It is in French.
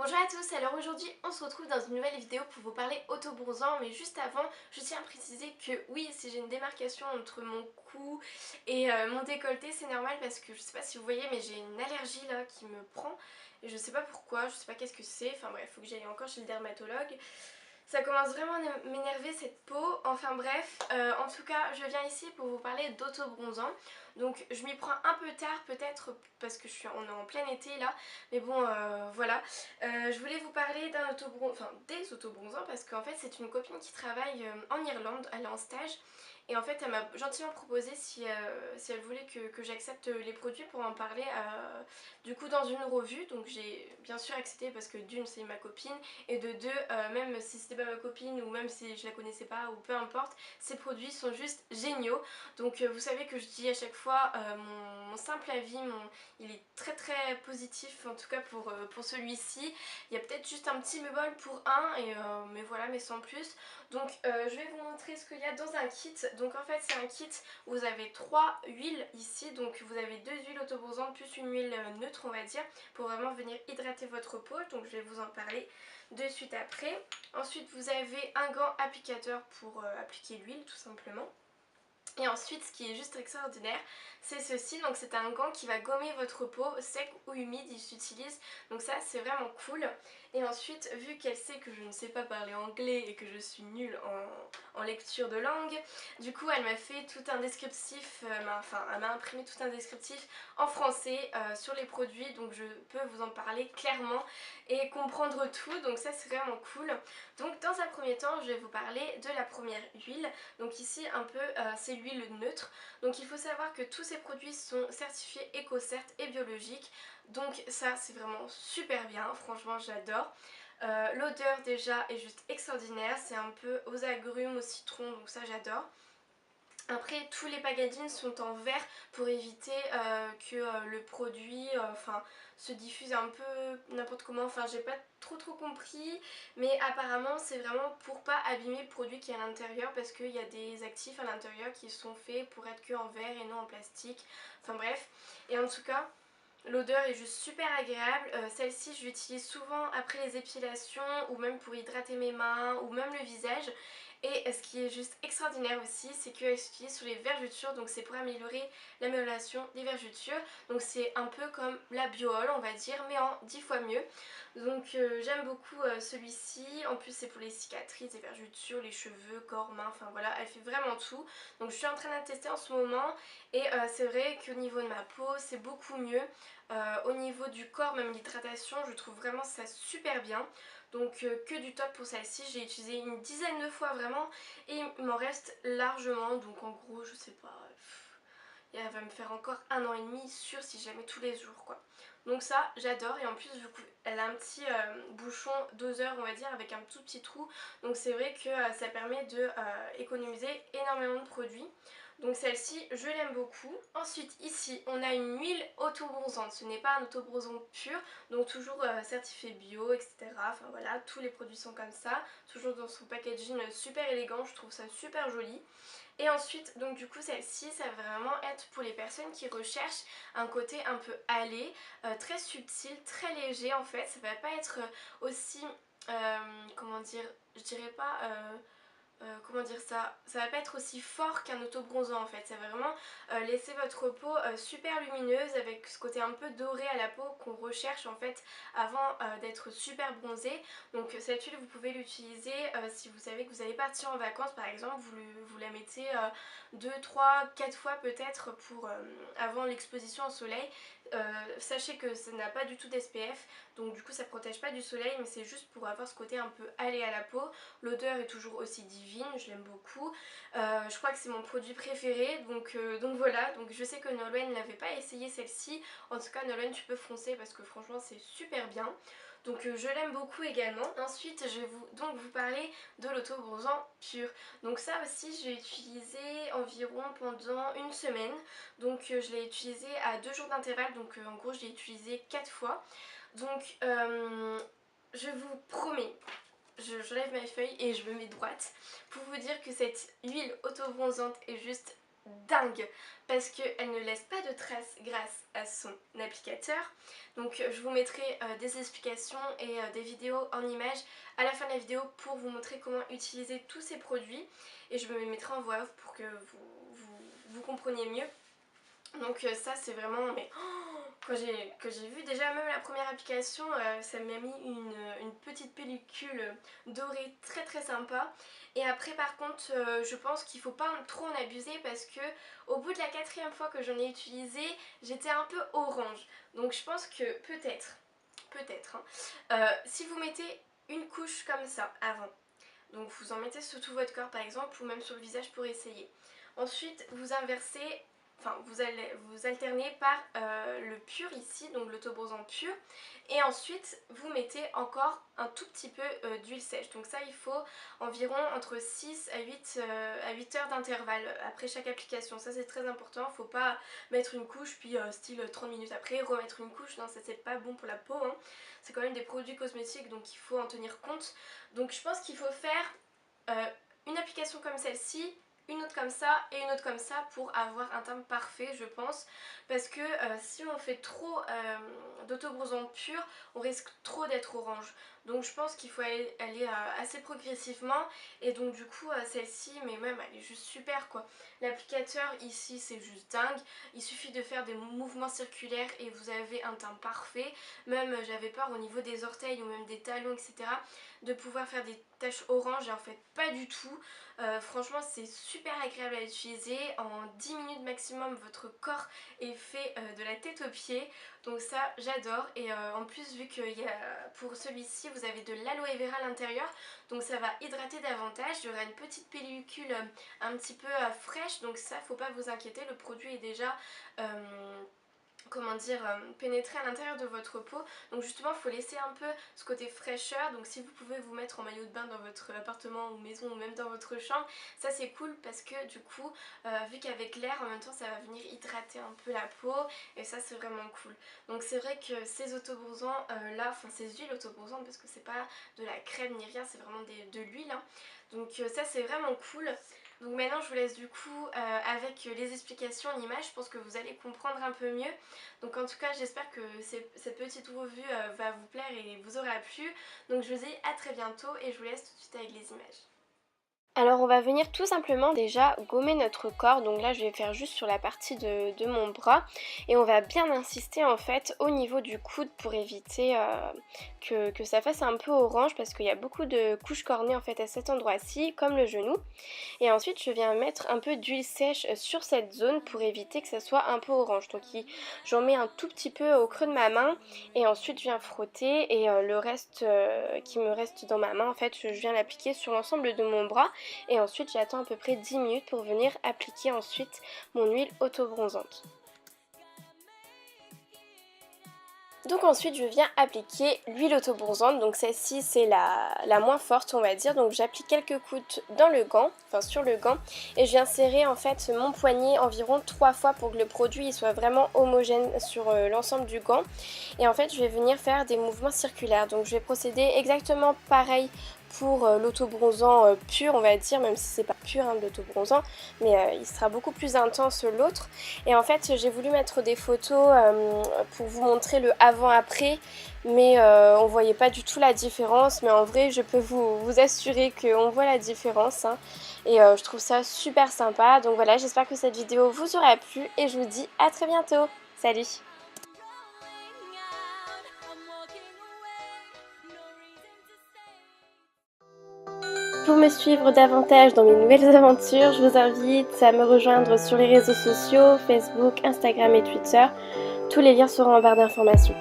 Bonjour à tous, alors aujourd'hui on se retrouve dans une nouvelle vidéo pour vous parler auto-bronzant, mais juste avant je tiens à préciser que oui, si j'ai une démarcation entre mon cou et mon décolleté, c'est normal parce que je sais pas si vous voyez mais j'ai une allergie là qui me prend et je sais pas pourquoi, je sais pas qu'est-ce que c'est, enfin bref, faut que j'aille encore chez le dermatologue. Ça commence vraiment à m'énerver cette peau, enfin bref, en tout cas je viens ici pour vous parler d'auto-bronzant. Donc je m'y prends un peu tard peut-être parce que on est en plein été là, mais bon voilà. Je voulais vous parler des auto-bronzants parce qu'en fait c'est une copine qui travaille en Irlande, elle est en stage. Et en fait elle m'a gentiment proposé si elle voulait que j'accepte les produits pour en parler du coup dans une revue. Donc j'ai bien sûr accepté parce que d'une c'est ma copine et de deux même si c'était pas ma copine ou même si je la connaissais pas ou peu importe, ces produits sont juste géniaux. Donc vous savez que je dis à chaque fois mon simple avis, il est très très positif en tout cas pour celui-ci. Il y a peut-être juste un petit bémol pour un mais voilà, mais sans plus. Donc je vais vous montrer ce qu'il y a dans un kit. Donc en fait c'est un kit où vous avez 3 huiles ici. Donc vous avez 2 huiles autobronzantes plus une huile neutre on va dire pour vraiment venir hydrater votre peau. Donc je vais vous en parler de suite après. Ensuite vous avez un gant applicateur pour appliquer l'huile tout simplement. Et ensuite ce qui est juste extraordinaire c'est ceci, donc c'est un gant qui va gommer votre peau sec ou humide, il s'utilise, donc ça c'est vraiment cool. Et ensuite vu qu'elle sait que je ne sais pas parler anglais et que je suis nulle en lecture de langue, du coup elle m'a fait tout un descriptif, elle m'a imprimé tout un descriptif en français sur les produits, donc je peux vous en parler clairement et comprendre tout, donc ça c'est vraiment cool. Donc dans un premier temps je vais vous parler de la première huile. Donc ici un peu c'est l'huile neutre. Donc il faut savoir que tous ces produits sont certifiés EcoCert et biologiques. Donc ça c'est vraiment super bien, franchement j'adore. L'odeur déjà est juste extraordinaire, c'est un peu aux agrumes, au citron, donc ça j'adore. Après tous les packagings sont en verre pour éviter que le produit se diffuse un peu n'importe comment, enfin j'ai pas trop compris, mais apparemment c'est vraiment pour pas abîmer le produit qui est à l'intérieur parce qu'il y a des actifs à l'intérieur qui sont faits pour être que en verre et non en plastique, enfin bref. Et en tout cas l'odeur est juste super agréable. Celle-ci je l'utilise souvent après les épilations ou même pour hydrater mes mains ou même le visage. Et ce qui est juste extraordinaire aussi c'est qu'elle s'utilise sur les vergetures, donc c'est pour améliorer l'amélioration des vergetures. Donc c'est un peu comme la Biool on va dire mais en 10 fois mieux. Donc j'aime beaucoup celui-ci, en plus c'est pour les cicatrices, les vergetures, les cheveux, corps, mains, enfin voilà, elle fait vraiment tout. Donc je suis en train de la tester en ce moment et c'est vrai qu'au niveau de ma peau c'est beaucoup mieux. Au niveau du corps, même l'hydratation, je trouve vraiment ça super bien. Donc que du top pour celle-ci, j'ai utilisé une dizaine de fois vraiment et il m'en reste largement. Donc en gros je sais pas, elle va me faire encore 1 an et demi sûr si jamais tous les jours quoi. Donc ça j'adore et en plus du coup elle a un petit bouchon doseur on va dire avec un tout petit trou. Donc c'est vrai que ça permet de économiser énormément de produits. Donc celle-ci je l'aime beaucoup. Ensuite ici on a une huile auto-bronzante, ce n'est pas un auto-bronzant pur, donc toujours certifié bio etc. Enfin voilà, tous les produits sont comme ça, toujours dans son packaging super élégant, je trouve ça super joli. Et ensuite donc du coup celle-ci ça va vraiment être pour les personnes qui recherchent un côté un peu allé, très subtil, très léger en fait. Ça va pas être aussi comment dire, je dirais pas comment dire ça va pas être aussi fort qu'un auto-bronzant en fait, ça va vraiment laisser votre peau super lumineuse avec ce côté un peu doré à la peau qu'on recherche en fait avant d'être super bronzé. Donc cette huile vous pouvez l'utiliser si vous savez que vous allez partir en vacances par exemple, vous la mettez 2, 3, 4 fois peut-être pour avant l'exposition au soleil. Sachez que ça n'a pas du tout d'SPF donc du coup ça protège pas du soleil mais c'est juste pour avoir ce côté un peu allé à la peau. L'odeur est toujours aussi divine, je l'aime beaucoup. Je crois que c'est mon produit préféré donc voilà. Donc je sais que Nolwenn n'avait pas essayé celle-ci. En tout cas Nolwenn tu peux foncer parce que franchement c'est super bien. Donc je l'aime beaucoup également. Ensuite je vais vous parler de l'auto-bronzant pur. Donc ça aussi je l'ai utilisé environ pendant une semaine. Donc je l'ai utilisé à 2 jours d'intervalle, donc en gros je l'ai utilisé 4 fois. Donc je vous promets, je lève ma feuille et je me mets droite pour vous dire que cette huile auto-bronzante est juste dingue parce qu'elle ne laisse pas de traces grâce à son applicateur. Donc je vous mettrai des explications et des vidéos en images à la fin de la vidéo pour vous montrer comment utiliser tous ces produits. Et je me mettrai en voix off pour que vous compreniez mieux. Donc ça c'est vraiment... Mais quand j'ai vu déjà même la première application, ça m'a mis une petite pellicule dorée très très sympa. Et après par contre je pense qu'il faut pas trop en abuser parce que au bout de la 4e fois que j'en ai utilisé, j'étais un peu orange. Donc je pense que peut-être hein, si vous mettez une couche comme ça avant, donc vous en mettez sur tout votre corps par exemple ou même sur le visage pour essayer. Ensuite vous inversez, enfin vous alternez par le pur ici, donc l'autobronzant pur. Et ensuite vous mettez encore un tout petit peu d'huile sèche. Donc ça il faut environ entre 6 à 8 heures d'intervalle après chaque application. Ça c'est très important, faut pas mettre une couche puis style 30 minutes après remettre une couche. Non, ça c'est pas bon pour la peau hein. C'est quand même des produits cosmétiques donc il faut en tenir compte. Donc je pense qu'il faut faire une application comme celle-ci, une autre comme ça et une autre comme ça pour avoir un teint parfait je pense, parce que si on fait trop d'autobronzant pur on risque trop d'être orange. Donc je pense qu'il faut aller assez progressivement et donc du coup celle-ci mais même elle est juste super quoi. L'applicateur ici c'est juste dingue, il suffit de faire des mouvements circulaires et vous avez un teint parfait. Même j'avais peur au niveau des orteils ou même des talons etc de pouvoir faire des taches orange et en fait pas du tout. Franchement c'est super agréable à utiliser, en 10 minutes maximum votre corps est fait de la tête aux pieds, donc ça j'adore. Et en plus vu que pour celui-ci vous avez de l'aloe vera à l'intérieur, donc ça va hydrater davantage, il y aura une petite pellicule un petit peu fraîche, donc ça faut pas vous inquiéter, le produit est déjà... comment dire, pénétrer à l'intérieur de votre peau. Donc justement il faut laisser un peu ce côté fraîcheur, donc si vous pouvez vous mettre en maillot de bain dans votre appartement ou maison ou même dans votre chambre, ça c'est cool parce que du coup vu qu'avec l'air en même temps ça va venir hydrater un peu la peau et ça c'est vraiment cool. Donc c'est vrai que ces autobronzants là, enfin ces huiles autobronzantes parce que c'est pas de la crème ni rien, c'est vraiment de l'huile hein. Donc ça c'est vraiment cool. Donc maintenant je vous laisse du coup avec les explications en images, je pense que vous allez comprendre un peu mieux. Donc en tout cas j'espère que cette petite revue va vous plaire et vous aura plu. Donc je vous dis à très bientôt et je vous laisse tout de suite avec les images. Alors on va venir tout simplement déjà gommer notre corps, donc là je vais faire juste sur la partie de mon bras et on va bien insister en fait au niveau du coude pour éviter que ça fasse un peu orange parce qu'il y a beaucoup de couches cornées en fait à cet endroit-ci comme le genou. Et ensuite je viens mettre un peu d'huile sèche sur cette zone pour éviter que ça soit un peu orange. Donc j'en mets un tout petit peu au creux de ma main et ensuite je viens frotter et le reste qui me reste dans ma main en fait je viens l'appliquer sur l'ensemble de mon bras. Et ensuite j'attends à peu près 10 minutes pour venir appliquer ensuite mon huile autobronzante. Donc ensuite je viens appliquer l'huile autobronzante, donc celle-ci c'est la moins forte on va dire, donc j'applique quelques gouttes dans le gant, enfin sur le gant, et je viens serrer en fait mon poignet environ 3 fois pour que le produit soit vraiment homogène sur l'ensemble du gant. Et en fait je vais venir faire des mouvements circulaires, donc je vais procéder exactement pareil pour l'autobronzant pur on va dire, même si c'est pas pur hein, l'autobronzant, mais il sera beaucoup plus intense l'autre. Et en fait j'ai voulu mettre des photos pour vous montrer le avant-après, mais on voyait pas du tout la différence, mais en vrai je peux vous assurer qu'on voit la différence hein. Et je trouve ça super sympa. Donc voilà, j'espère que cette vidéo vous aura plu et je vous dis à très bientôt. Salut! Pour me suivre davantage dans mes nouvelles aventures, je vous invite à me rejoindre sur les réseaux sociaux, Facebook, Instagram et Twitter. Tous les liens seront en barre d'informations.